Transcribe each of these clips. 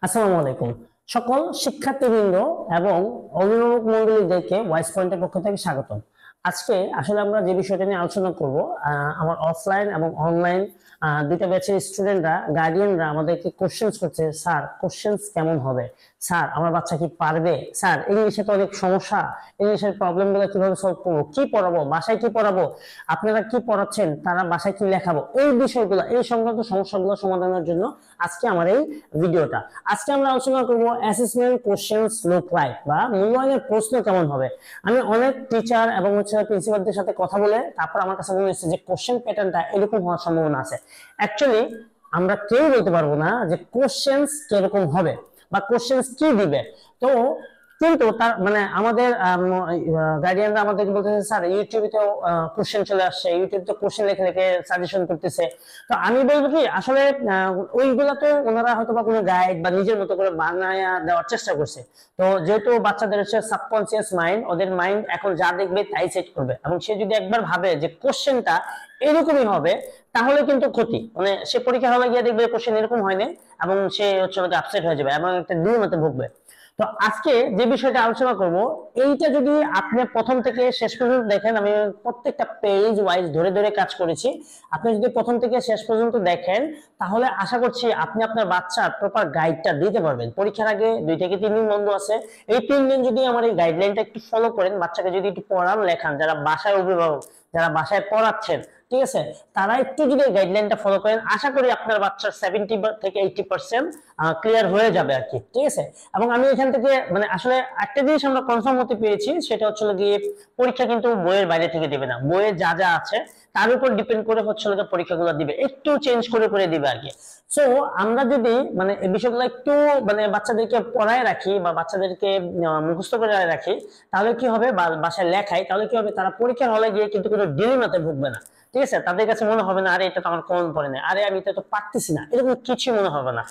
আসসালামু আলাইকুম। সকল শিক্ষার্থীবৃন্দ এবং অভিভাবক মণ্ডলীদেরকে ওয়াইস পয়েন্টের পক্ষ থেকে স্বাগতম। আজকে আসলে আমরা যে বিষয়টা নিয়ে আলোচনা করব, আমার অফলাইন এবং অনলাইন দুইটা ব্যাচের স্টুডেন্টরা, গার্ডিয়ানরা আমাদেরকে কোশ্চেন্স করছে, স্যার কোশ্চেন্স কেমন হবে, স্যার আমার বাচ্চা কি পারবে, স্যার ইংলিশে তো অনেক সমস্যা, ইংলিশের প্রবলেমগুলো কিভাবে সলভ করবো, কি পড়াবো, বাসায় কি পড়াবো, আপনারা কি পড়াচ্ছেন, তারা বাসায় কি লেখাবো, এই বিষয়গুলো, এই সংক্রান্ত সমস্যাগুলো সমাধানের জন্য আজকে আমার এই ভিডিওটা। আজকে আমরা আলোচনা করব অ্যাসেসমেন্ট কোশ্চেন্স লুক লাইক, বা মূল্যায়নের প্রশ্ন কেমন হবে। আমি অনেক টিচার এবং প্রিন্সিপালদের সাথে কথা বলে তারপর আমার কাছে মনে হচ্ছে যে কোশ্চেন প্যাটার্নটা এরকম হওয়ার সম্ভাবনা আছে। অ্যাকচুয়ালি আমরা কেউ বলতে পারবো না যে কোশ্চেন্স কিরকম হবে বা কোশ্চেন্স কি দিবে। তো কিন্তু তার মানে আমাদের গার্ডিয়ানরা আমাদেরকে বলতেছে, স্যার ইউটিউবে তো কোশ্চেন চলে আসছে, ইউটিউব তো কোশ্চেন লিখে লিখে সাজেশন করতেছে। তো আমি বলবো কি, আসলে ওইগুলা তো ওনারা হয়তো বা কোনো গাইড বা নিজের মতো করে বানায় দেওয়ার চেষ্টা করছে। তো যেহেতু বাচ্চাদের হচ্ছে সাবকনসিয়াস মাইন্ড, ওদের মাইন্ড এখন যা দেখবে তাই সেট করবে, এবং সে যদি একবার ভাবে যে কোশ্চেনটা এরকমই হবে, তাহলে কিন্তু ক্ষতি, মানে সে পরীক্ষা হলে গিয়ে দেখবে কোশ্চেন এরকম হয়নি, এবং সে হচ্ছে আপসেট হয়ে যাবে এবং একটা ডিলেমাতে ভুগবে। তো আজকে যে বিষয়টা আলোচনা করব, এইটা যদি আপনি প্রথম থেকে শেষ পর্যন্ত দেখেন, আমি প্রত্যেকটা পেজ ওয়াইজ ধরে ধরে কাজ করেছি, আপনি যদি প্রথম থেকে শেষ পর্যন্ত দেখেন, তাহলে আশা করছি আপনি আপনার বাচ্চার প্রপার গাইডটা দিতে পারবেন। পরীক্ষার আগে 2 থেকে 3 দিন বন্ধ আছে, এই 3 দিন যদি আমার এই গাইডলাইনটা একটু ফলো করেন, বাচ্চাকে যদি একটু পড়ান লেখান, যারা বাসায় অভিভাবক, যারা বাসায় পড়াচ্ছেন, ঠিক আছে, তারা একটু যদি গাইডলাইনটা ফলো করেন, আশা করি আপনার বাচ্চার 70 থেকে 80% ক্লিয়ার হয়ে যাবে আর কি, ঠিক আছে। এবং আমি এখান থেকে মানে আসলে একটা জিনিস আমরা কনফার্ম হতে পেরেছি, সেটা হচ্ছে গিয়ে পরীক্ষা কিন্তু বইয়ের বাইরে থেকে দিবে না, বইয়ে যা যা আছে তার উপর ডিপেন্ড করে হচ্ছে পরীক্ষাগুলো দিবে, একটু চেঞ্জ করে করে দিবে আর কি। সো আমরা যদি মানে এই বিষয়গুলো একটু মানে বাচ্চাদেরকে পড়ায় রাখি বা বাচ্চাদেরকে মুখস্থ করে রাখি, তাহলে কি হবে, বাসায় লেখাই, তাহলে কি হবে, তারা পরীক্ষার হলে গিয়ে কিন্তু কোনো ডিলেমাতে ভুগবে না, ঠিক আছে। তাদের কাছে মনে হবে না, আরে এটা তো আমার কোন পড়ে না, আরে আমি তো পারতেছি না, এরকম কিছু মনে হবে না।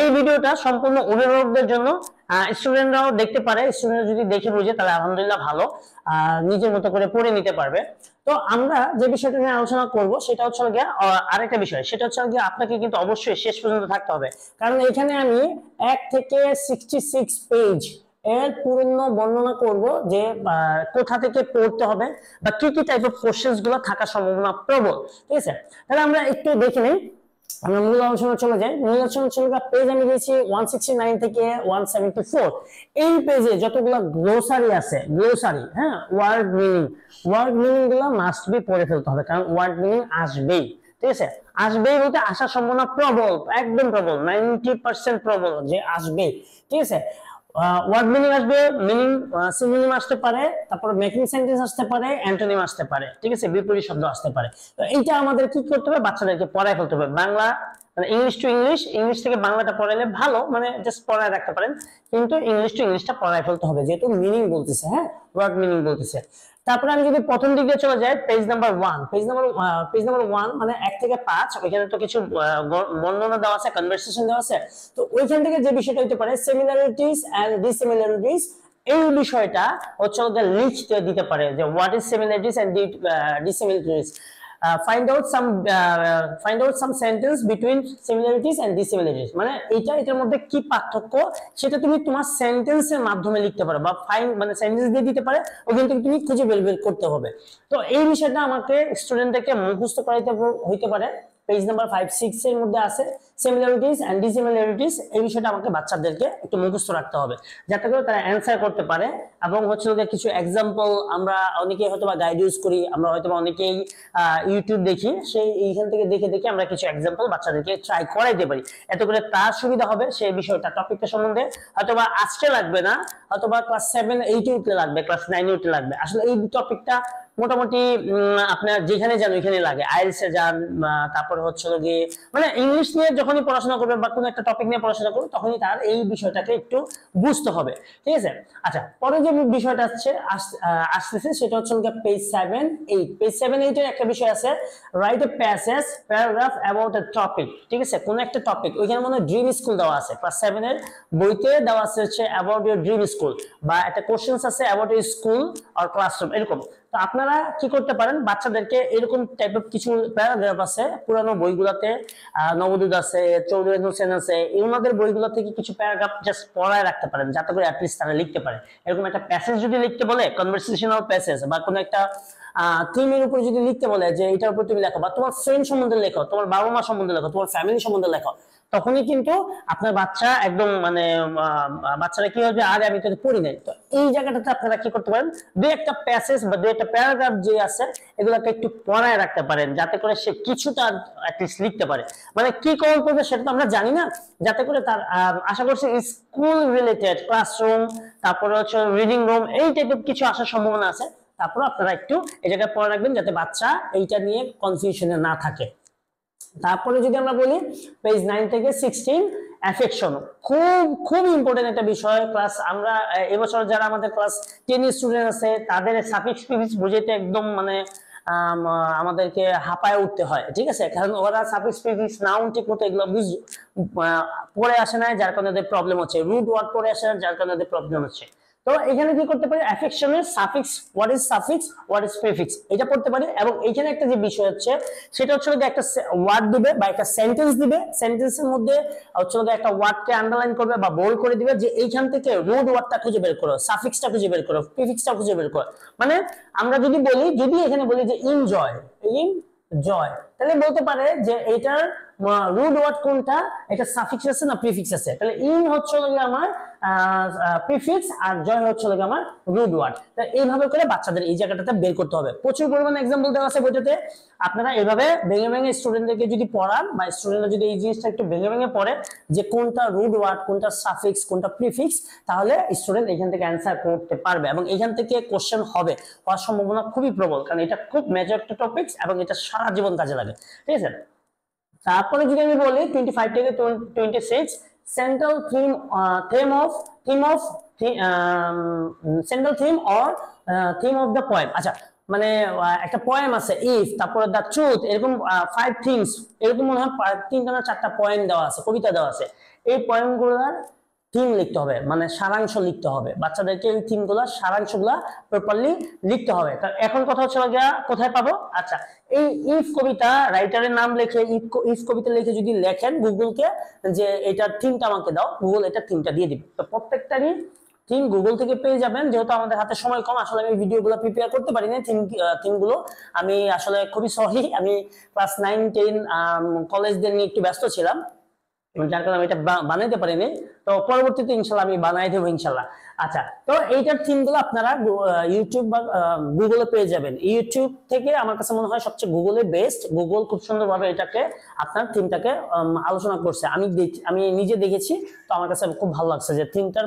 এই ভিডিওটা সম্পূর্ণ অভিভাবকদের জন্য, স্টুডেন্টরাও দেখতে পারে, স্টুডেন্ট যদি দেখে বুঝে তাহলে আলহামদুলিল্লাহ ভালো, নিজের মতো করে পড়ে নিতে পারবে। তো আমরা যে বিষয়টা নিয়ে আলোচনা করব সেটা হচ্ছে গিয়ে আরেকটা বিষয়, সেটা হচ্ছে গিয়ে আপনাকে কিন্তু অবশ্যই শেষ পর্যন্ত থাকতে হবে, কারণ এখানে আমি 1 থেকে 66 পেজ এর পূর্ণ বর্ণনা করব যে কোথা থেকে পড়তে হবে বা কি কি টাইপ অফ কোশ্চেন্স গুলো থাকার সম্ভাবনা প্রবল, ঠিক আছে। তাহলে আমরা একটু দেখে নিই, আমরা মূল আলোচনা চলে যাই। মূল আলোচনা চলে যাওয়ার পেজ আমি দিয়েছি 169 থেকে 174। এই পেজে যতগুলো গ্লোসারি আছে, গ্লোসারি, হ্যাঁ, ওয়ার্ড মিনিং গুলো মাস্ট বি পড়ে ফেলতে হবে, কারণ ওয়ার্ড মিনিং আসবেই, ঠিক আছে। আসবেই বলতে আসার সম্ভাবনা প্রবল, একদম প্রবল, 90% প্রবল যে আসবেই, ঠিক আছে। ওয়ার্ড মিনিং আসবে, মিনিং সিনোনিম আসতে পারে, তারপর মেকিং সেন্টেন্স আসতে পারে, অ্যান্টোনিম আসতে পারে, ঠিক আছে, বিপরীত শব্দ আসতে পারে। তো এইটা আমাদের কি করতে হবে, বাচ্চাদেরকে পড়ায় ফেলতে হবে। বাংলা মানে ইংলিশ টু ইংলিশ, ইংলিশ থেকে বাংলাটা পড়াইলে ভালো, মানে জাস্ট পড়ায় রাখতে পারেন, কিন্তু ইংলিশ টু ইংলিশটা পড়ায় ফেলতে হবে, যেহেতু মিনিং বলতেছে, হ্যাঁ, ওয়ার্ড মিনিং বলতেছে। তারপরে আমি যদি প্রথম দিকে চলে যাই, পেজ নাম্বার 1, পেজ নাম্বার 1 মানে 1 থেকে 5, ওইখানে তো কিছু বর্ণনা দেওয়া আছে, কনভারসেশন দেওয়া আছে। তো ওইখান থেকে যে বিষয়টা হতে পারে সিমিলারিটিস এন্ড ডিসিমিলারিটিস, এই বিষয়টা হচ্ছে লিখতে দিতে পারে যে what is similarities and dissimilarities, find out some sentence between similarities and dissimilarities, মানে এটার মধ্যে কি পার্থক্য সেটা তুমি তোমার সেন্টেন্সের মাধ্যমে লিখতে পারো, বা মানে সেন্টেন্স দিয়ে দিতে পারে, ওখান থেকে তুমি খুঁজে বের করতে হবে। তো এই বিষয়টা আমাকে স্টুডেন্টদেরকে মুখস্থ করাইতে হইতে পারে। পেজ নাম্বার 5-6 এর মধ্যে আছে সিমিলারিটিস এন্ড ডিসিমিলারিটিস, এই বিষয়টা আমাকে বাচ্চাদেরকে একটু মুখস্থ রাখতে হবে, যাতে করে তারা অ্যানসার করতে পারে। এবং হচ্ছে কিছু এক্সাম্পল, আমরা অনেকেই হয়তো বা গাইড ইউজ করি, আমরা হয়তো বা অনেকেই ইউটিউব দেখি, সেই এইখান থেকে দেখে দেখে আমরা কিছু এক্সাম্পল বাচ্চাদেরকে ট্রাই করাইতে পারি, এত করে তার সুবিধা হবে। সেই বিষয়টা টপিকটা সম্বন্ধে হয়তো বা আজকে লাগবে না, হয়তো বা ক্লাস 7-8 উঠলে লাগবে, ক্লাস 9 উঠলে লাগবে। আসলে এই টপিকটা মোটামুটি আপনার যেখানে যান ওইখানে লাগে, আইএলটিএস এ যান, তারপরে হচ্ছে গিয়ে মানে ইংলিশ নিয়ে যখনই পড়াশোনা করবে বা কোনো একটা টপিক নিয়ে পড়াশোনা করবে, তখনই তার এই বিষয়টাকে একটু বুঝতে হবে, ঠিক আছে। আচ্ছা, পরে যে বিষয়টা আসতেছে সেটা হচ্ছে পেজ 7-8। পেজ 7-8 এর একটা বিষয় আছে, write a passage paragraph about a topic, ঠিক আছে, কোন একটা টপিক, ওইখানে মনে হয় ড্রিম স্কুল দেওয়া আছে, ক্লাস 7 এর বইতে দেওয়া আছে হচ্ছে অ্যাবাউট ইউর ড্রিম স্কুল, বা একটা কোশ্চেন্স আছে about your school or classroom, এরকম। তো আপনারা কি করতে পারেন, বাচ্চাদেরকে এরকম টাইপের কিছু প্যারাগ্রাফ আছে পুরানো বইগুলোতে, নবদূত আছে, চৌধুরী হোসেন আছে, ওনাদের বইগুলো থেকে কিছু প্যারাগ্রাফ জাস্ট পড়ায় রাখতে পারেন, যাতে করে অ্যাটলিস্ট তারা লিখতে পারে। এরকম একটা প্যাসেজ যদি লিখতে বলে, কনভারসেশনাল প্যাসেজ, বা কোনো একটা থিমের উপর যদি লিখতে বলে যে এটার উপর তুমি লেখো, বা তোমার ফ্রেন্ড সম্বন্ধে লেখো, তোমার বাবা মা সম্বন্ধে লেখো, তোমার ফ্যামিলি সম্বন্ধে লেখো, তখনই কিন্তু আপনার বাচ্চা একদম মানে বাচ্চারা কি হবে, আরে আমি তো পড়ি নাই। তো এই জায়গাটাতে আপনারা কি করতে পারেন, দুই একটা প্যাসেজ বা দুই একটা প্যারাগ্রাফ যে আছে এগুলোকে একটু পড়ায় রাখতে পারেন, যাতে করে সে কিছুটা অ্যাটলিস্ট লিখতে পারে। মানে কি কল করবে সেটা তো আমরা জানি না, যাতে করে তার আশা করছি স্কুল রিলেটেড ক্লাসরুম, তারপরে হচ্ছে রিডিং রুম, এই টাইপের কিছু আসার সম্ভাবনা আছে। তারপর আপনারা একটু এই জায়গায় পড়ে রাখবেন, যাতে বাচ্চা এইটা নিয়ে কনফিউশনে না থাকে। তারপরে যদি আমরা বলি পেজ 9 থেকে 16, অ্যাফেকশন, খুব খুব ইম্পর্টেন্ট একটা বিষয়। ক্লাস আমরা এবছর যারা আমাদের ক্লাস 10 এর স্টুডেন্ট আছে, তাদের সাফিক্স প্রিফিক্স বুঝাইতে একদম মানে আমাদেরকে হাঁপায় উঠতে হয়, ঠিক আছে, কারণ ওরা সাফিক্স প্রিফিক্স নাউন ঠিক মতো এগুলো পড়ে আসে না, যার কারণে ওদের প্রবলেম হচ্ছে, রুট ওয়ার্ড পড়ে আসে না, যার কারণে ওদের প্রবলেম হচ্ছে। তো এখানে কি করতে পারি, অ্যাফেকশনের suffix, what is suffix, what is prefix, এটা পড়তে পারি। এবং এইখানে একটা যে বিষয় হচ্ছে সেটা হচ্ছে যে একটা ওয়ার্ড দিবে বা একটা সেন্টেন্স দিবে, সেন্টেন্সের মধ্যে হচ্ছে একটা ওয়ার্ডকে আন্ডারলাইন করবে বা বোল্ড করে দিবে, যে এইখান থেকে রুট ওয়ার্ডটা খুঁজে বের করো, সাফিক্সটা খুঁজে বের করো, প্রিফিক্সটা খুঁজে বের করো। মানে আমরা যদি বলি, যদি এখানে বলি যে ইনজয়, জয়, তাহলে বলতে পারে যে এটার রুট ওয়ার্ড কোনটা, এটা সাফিক্স আছে না প্রিফিক্স আছে। তাহলে ইন হচ্ছে আমার প্রিফিক্স, আর জয় হচ্ছে আমার রুট ওয়ার্ড। এইভাবে করে বাচ্চাদের এই জায়গাটাতে বের করতে হবে। প্রচুর পরিমাণে এক্সাম্পল দেওয়া আছে বইটাতে, আপনারা এইভাবে ভেঙে ভেঙে স্টুডেন্টদেরকে যদি পড়ান, বা স্টুডেন্টরা যদি এই জিনিসটা একটু ভেঙে ভেঙে পড়ে যে কোনটা রুট ওয়ার্ড, কোনটা সাফিক্স, কোনটা প্রিফিক্স, তাহলে স্টুডেন্ট এখান থেকে অ্যান্সার করতে পারবে এবং এখান থেকে কোশ্চেন হবে, হওয়ার সম্ভাবনা খুবই প্রবল, কারণ এটা খুব মেজর একটা টপিকস এবং এটা সারা জীবন কাজে লাগে, ঠিক আছে। তারপরে যদি আমি বলি 25 থেকে 26, central theme or theme of the poem. আচ্ছা, মানে একটা পয়েম আছে ইফ, তারপরে দ্য ট্রুথ, এরকম 5 থিংস, এরকম মনে হয় 3টা না 4টা পয়েম দেওয়া আছে, কবিতা দেওয়া আছে। এই পয়েমগুলোর থিম লিখতে হবে, মানে সারাংশ লিখতে হবে, বাচ্চাদেরকে এই থিমগুলো সারাংশগুলো প্রপারলি লিখতে হবে। এখন কথা হচ্ছে কোথায় পাবো, আচ্ছা এই ইফ কবিতা রাইটারের নাম লিখে, ইফ কবিতা লিখে যদি লেখেন গুগলকে যে এটার থিমটা আমাকে দাও, গুগল এটা থিমটা দিয়ে দিবে। তো প্রত্যেকটারই থিম গুগল থেকে পেয়ে যাবেন। যেহেতু আমাদের হাতে সময় কম, আসলে আমি ভিডিওগুলো প্রিপেয়ার করতে পারি না, থিমগুলো আমি আসলে খুবই সরি, আমি ক্লাস 9, 10 কলেজদের নিয়ে একটু ব্যস্ত ছিলাম, যার কারণে আমি এটা বানাইতে পারিনি। তো পরবর্তীতে ইনশাল্লাহ আমি বানাই দেবো ইনশাল্লাহ। আচ্ছা, তো এইটার থিমগুলো আপনারা ইউটিউব বা গুগলে পেয়ে যাবেন। ইউটিউব থেকে আমার কাছে মনে হয় সবচেয়ে গুগলে বেস্ট, গুগল খুব সুন্দরভাবে এটাকে আপনার থিমটাকে আলোচনা করছে, আমি নিজে দেখেছি। তো আমার কাছে খুব ভালো লাগছে যে থিমটার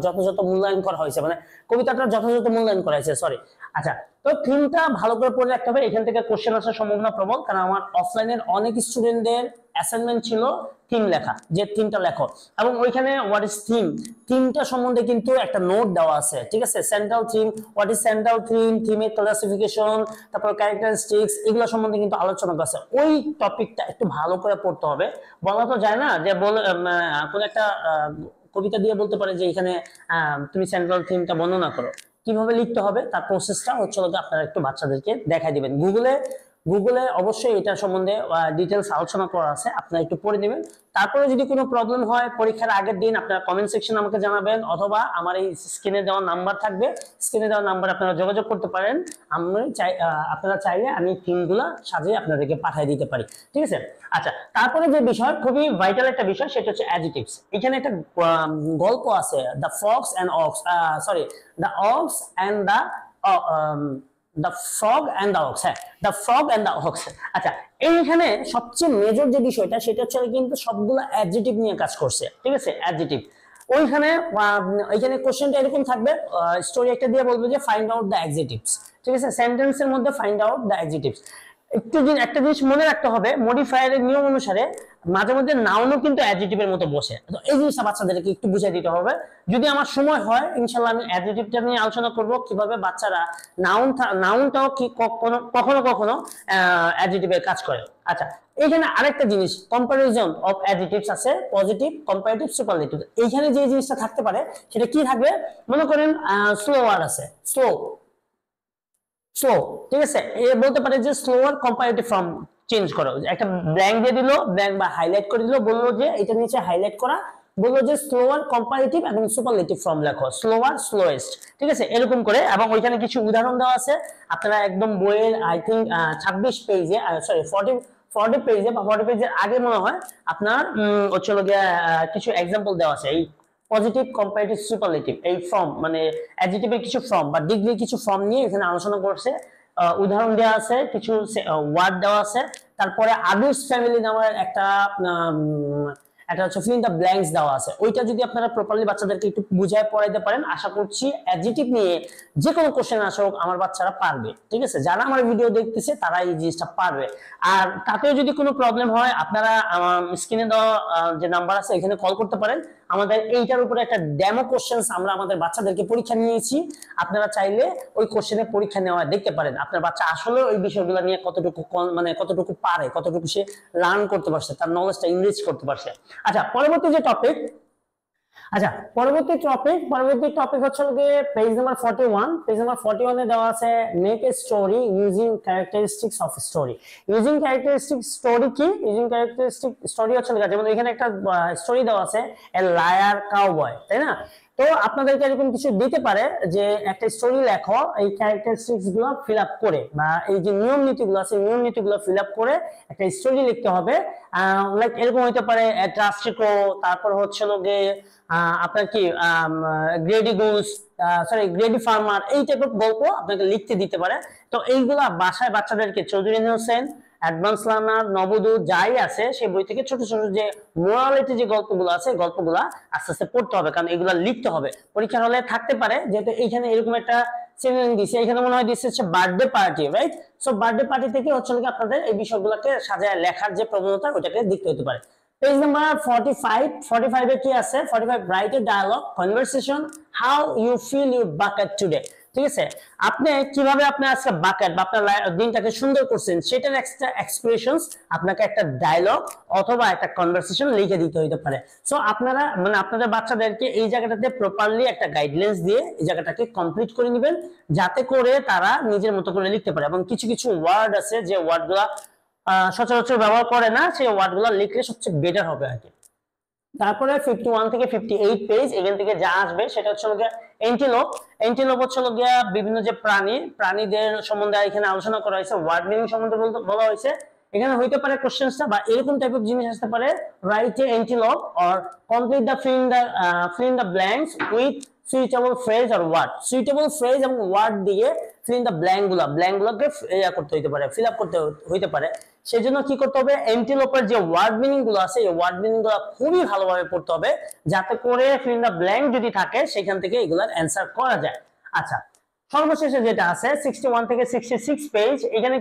যথাযথ মূল্যায়ন করা হয়েছে, মানে কবিতাটার যথাযথ মূল্যায়ন করা হয়েছে, সরি। আচ্ছা, তো থিমটা ভালো করে পড়ে রাখতে হবে, এখান থেকে কোশ্চেন আসার সম্ভাবনা প্রবল, কারণ আমার অফলাইনের অনেক স্টুডেন্টদের অ্যাসাইনমেন্ট ছিল থিম লেখা, যে থিমটা লেখো, এবং ওইখানে হোয়াট ইজ থিম, থিমটা সম্বন্ধে কিন্তু একটা নোট দেওয়া আছে, ঠিক আছে। Central theme, what is central theme, থিমের ক্লাসিফিকেশন, তারপর ক্যারেক্টারিস্টিক্স, এগুলো সম্বন্ধে কিন্তু আলোচনা করা আছে। ওই টপিকটা একটু ভালো করে পড়তে হবে। বলা তো যায় না যে কোন একটা কবিতা দিয়ে বলতে পারে যে এখানে তুমি সেন্ট্রাল থিমটা বর্ণনা করো, কিভাবে লিখতে হবে তার প্রসেসটা হচ্ছে আপনারা একটু বাচ্চাদেরকে দেখাই দিবেন। গুগলে অবশ্যই এটা সম্বন্ধে ডিটেলস আলোচনা করা আছে, আপনারা একটু পড়ে নেবেন। তারপরে যদি কোনো প্রবলেম হয় পরীক্ষার আগের দিন, আপনারা কমেন্ট সেকশনে আমাকে জানাবেন, অথবা আমার এই স্ক্রিনে দেওয়া নাম্বার থাকবে, স্ক্রিনে দেওয়া নাম্বার আপনারা যোগাযোগ করতে পারেন। আপনারা চাইলে আমি থিমগুলো সাজিয়ে আপনাদেরকে পাঠিয়ে দিতে পারি, ঠিক আছে। আচ্ছা, তারপরে যে বিষয় খুবই ভাইটাল একটা বিষয়, সেটা হচ্ছে অ্যাডজেক্টিভস। এখানে একটা গল্প আছে, the fox and ox, the ox and the frog and the ox, হ্যাঁ, the frog and the ox. আচ্ছা, এইখানে সবচেয়ে মেজর যে বিষয়টা সেটা হচ্ছে কিন্তু সবগুলো অ্যাডজেক্টিভ নিয়ে কাজ করছে, ঠিক আছে, অ্যাডজেক্টিভ। ওইখানে কোশ্চেনটা এরকম থাকবে, স্টোরি একটা দিয়ে বলবে যে ফাইন্ড আউট দ্য অ্যাডজেক্টিভস, ঠিক আছে, সেন্টেন্সের মধ্যে ফাইন্ড আউট দ্য অ্যাডজেক্টিভস। একটা জিনিস মনে রাখতে হবে, মডিফায়ারের নিয়ম অনুসারে মাঝে মধ্যে নাউনও কিন্তু অ্যাডজেক্টিভের মতো বসে। তো এই জিনিসটা বাচ্চাদেরকে একটু বুঝিয়ে দিতে হবে। যদি আমার সময় হয় ইনশাআল্লাহ আমি অ্যাডজেক্টিভটা নিয়ে আলোচনা করব, কিভাবে বাচ্চারা নাউনটাও কি কখনো কখনো অ্যাডজেক্টিভের কাজ করে। আচ্ছা, এইখানে আরেকটা জিনিস, কম্পারিজন অফ অ্যাডজেক্টিভস আছে, পজিটিভ, কম্পারেটিভ, সুপারলেটিভ। এইখানে যে জিনিসটা থাকতে পারে সেটা কি থাকবে, মনে করেন স্লো ওয়ার্ড আছে, স্লো, স্লো, ঠিক আছে, এ বলতে পারে যে স্লোয়ার কম্পারেটিভ ফর্ম চেঞ্জ করো, একটা ব্ল্যাঙ্ক দিয়ে দিল, ব্ল্যাঙ্ক বা হাইলাইট করে দিল, বললো যে এটা নিচে হাইলাইট করা, বললো যে স্লোয়ার কম্পারেটিভ এবং সুপারলেটিভ ফর্ম লেখো, স্লোয়ার স্লোয়েস্ট, ঠিক আছে, এরকম করে। এবং ওইখানে কিছু উদাহরণ দেওয়া আছে, আপনারা একদম বইয়ের আই থিঙ্ক 26 পেজে, সরি 40 পেজে বা 40 পেজের আগে মনে হয় আপনার হচ্ছে গিয়ে কিছু এক্সাম্পল দেওয়া আছে এই পজিটিভ কম্পারেটিভ সুপারলেটিভ এই ফর্ম, মানে অ্যাডজেক্টিভের কিছু ফর্ম বা ডিগ্রি কিছু ফর্ম নিয়ে এখানে আলোচনা করছে। উদাহরণ দেওয়া আছে, কিছু ওয়ার্ড দেওয়া আছে, তারপরে আদর্স ফ্যামিলি নামের একটা একটা হচ্ছে ফিল ইন দ্য ব্ল্যাঙ্কস দেওয়া আছে। ওইটা যদি আপনারা প্রপারলি বাচ্চাদেরকে একটু বুঝায় পড়াইতে পারেন, আশা করছি অ্যাডজেক্টিভ নিয়ে যে কোনো কোশ্চেন আসুক আমার বাচ্চারা পারবে, ঠিক আছে, যারা আমার ভিডিও দেখতেছে তারা এই জিনিসটা পারবে। আর তাতেও যদি কোনো প্রবলেম হয়, আপনারা আমার স্ক্রিনে দেওয়া যে নাম্বার আছে এখানে কল করতে পারেন। আমাদের এইটার উপরে একটা ডেমো কোশ্চেন্স আমরা আমাদের বাচ্চাদেরকে পরীক্ষা নিয়েছি, আপনারা চাইলে ওই কোশ্চেনের পরীক্ষা নেওয়া দেখতে পারেন আপনার বাচ্চা আসলে ওই বিষয়গুলো নিয়ে কতটুকু মানে কতটুকু পারে, কতটুকু সে লার্ন করতে পারছে, তার নলেজটা ইনরিচ করতে পারছে। আচ্ছা, পরবর্তী যে টপিক, পরবর্তী টপিক হচ্ছে পেজ নাম্বার 41। পেজ নাম্বার 41 এ দেওয়া আছে make a story using characteristics of story. Using characteristic story কি? ইউজিং ক্যারেক্টারিস্টিক স্টোরি হচ্ছে যেমন এখানে একটা স্টোরি দেওয়া আছে এ লায়ার কাউবয়, তাই না? তো আপনাদেরকে এরকম কিছু দিতে পারে যে একটা স্টোরি লেখো এই ক্যারেক্টারিস্টিক্স গুলো ফিল আপ করে, বা এই যে নিয়ম নীতিগুলো আছে নিয়ম নীতিগুলো ফিল আপ করে একটা স্টোরি লিখতে হবে। লাইক এরকম হইতে পারে ট্রাস্টিকো, তারপর হচ্ছে গিয়ে আপনার কি greedy goose, sorry greedy farmer, এই টাইপের গল্প আপনাকে লিখতে দিতে পারে। তো এইগুলা বাসায় বাচ্চাদেরকে চৌধুরী হোসেন, অ্যাডভান্স লার্নার, নবদূত যাই আছে সেই বই থেকে ছোট ছোট যে মোরালিটি যে গল্পগুলো আছে গল্পগুলা আস্তে আস্তে পড়তে হবে, কারণ এগুলা লিখতে হবে। পরীক্ষার হলে থাকতে পারে, যেহেতু এইখানে এরকম একটা সিনারিও দিছে, এখানে মনে হয় দিচ্ছে হচ্ছে birthday party, right? So birthday party থেকে হচ্ছে আপনাদের এই বিষয়গুলোকে সাজায় লেখার যে প্রবণতা ওটাকে দেখতে হতে পারে। পেজ নাম্বার 45 এ কি আছে? 45 right a dialogue conversation how you fill your bucket today, ঠিক আছে, আপনি কিভাবে আপনি আজকে বাকেট বা আপনার দিনটাকে সুন্দর করছেন সেটার একটা এক্সপ্রেশনস আপনাকে একটা ডায়লগ অথবা একটা কনভারসেশন লিখে দিতে হইতে পারে। সো আপনারা মানে আপনাদের বাচ্চাদেরকে এই জায়গাটাতে প্রপারলি একটা গাইডলাইন্স দিয়ে এই জায়গাটাকে কমপ্লিট করে নেবেন, যাতে করে তারা নিজের মতো করে লিখতে পারে। এবং কিছু কিছু ওয়ার্ড আছে যে ওয়ার্ডগুলা সচরাচর ব্যবহার করে না, সেই ওয়ার্ডগুলো লিখলে সবচেয়ে বেটার হবে আর কি। তারপরে 51 থেকে 58 পেজ, এখান থেকে যা আসবে সেটা হচ্ছে এন্টিলোপ। এন্টিলোপ হচ্ছে বিভিন্ন যে প্রাণীদের সম্বন্ধে এখানে আলোচনা করা হয়েছে, ওয়ার্ড মিনিং সম্বন্ধে বলা হয়েছে। এখানে হইতে পারে কোশ্চেনটা বা এরকম টাইপের জিনিস আসতে পারে, right a antelope or complete the fill in the blanks with suitable phrase আর ওয়ার্ড। সুইটেবল ফ্রেজ এবং ওয়ার্ড দিয়ে fill in the ব্ল্যাঙ্কগুলোকে করতে হইতে পারে, ফিল আপ করতে হইতে পারে। সেই জন্য কি করতে হবে, এন্টিলোপের যে ওয়ার্ড মিনিং গুলো আছে এই ওয়ার্ড মিনিং গুলো খুবই ভালোভাবে পড়তে হবে, যাতে করে fill in the blank যদি থাকে সেখান থেকে এগুলার অ্যান্সার করা যায়। আচ্ছা, সর্বশেষে যেটা আছে 61 থেকে 66 পেজ, এখানে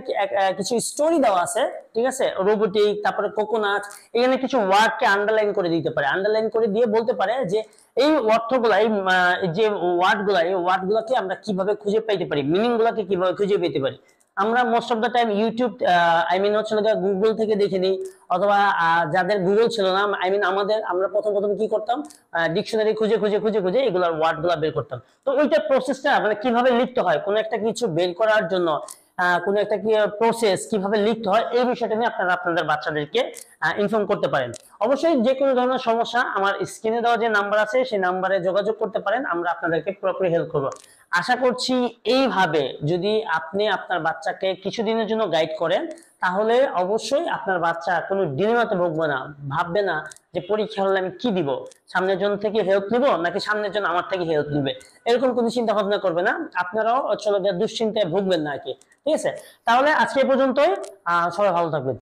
কিছু স্টোরি দেওয়া আছে, ঠিক আছে, রোবোটিক, তারপরে কোকোনাট, এখানে কিছু ওয়ার্ডকে আন্ডারলাইন করে দিতে পারে, আন্ডারলাইন করে দিয়ে বলতে পারে যে এই অর্থগুলা এই যে ওয়ার্ডগুলা এই ওয়ার্ডগুলোকে আমরা কিভাবে খুঁজে পাইতে পারি, মিনিং গুলাকে কিভাবে খুঁজে পেতে পারি। আমরা most of the time YouTube I mean হচ্ছে গুগল থেকে দেখে নিই, অথবা যাদের গুগল ছিল না আই মিন আমরা প্রথম কি করতাম, ডিকশনারি খুঁজে খুঁজে খুঁজে খুঁজে এগুলার ওয়ার্ড গুলা বের করতাম। তো ওইটা প্রসেসটা মানে কিভাবে লিখতে হয় কোনো একটা কিছু বের করার জন্য, কোন একটা কি প্রসেস কিভাবে লিখতে হয় এই বিষয়টা নিয়ে আপনারা আপনাদের বাচ্চাদেরকে ইনফর্ম করতে পারেন। অবশ্যই যে কোনো ধরনের সমস্যা আমার স্ক্রিনে দেওয়া যে নাম্বার আছে সেই নাম্বারে যোগাযোগ করতে পারেন, আমরা আপনাদেরকে পুরোপুরি হেল্প করব। আশা করছি এইভাবে যদি আপনি আপনার বাচ্চাকে কিছুদিনের জন্য গাইড করেন, তাহলে অবশ্যই আপনার বাচ্চা কোনো ডিলেমাতে ভুগবে না, ভাববে না যে পরীক্ষা হলে আমি কি দিব, সামনের জন থেকে হেল্প নিব নাকি সামনের জন আমার থেকে হেল্প নিবে, এরকম কোনো চিন্তা ভাবনা করবে না, আপনারাও দুশ্চিন্তায় ভুগবেন না আর কি। ঠিক আছে, তাহলে আজকে পর্যন্তই, সবাই ভালো থাকবেন।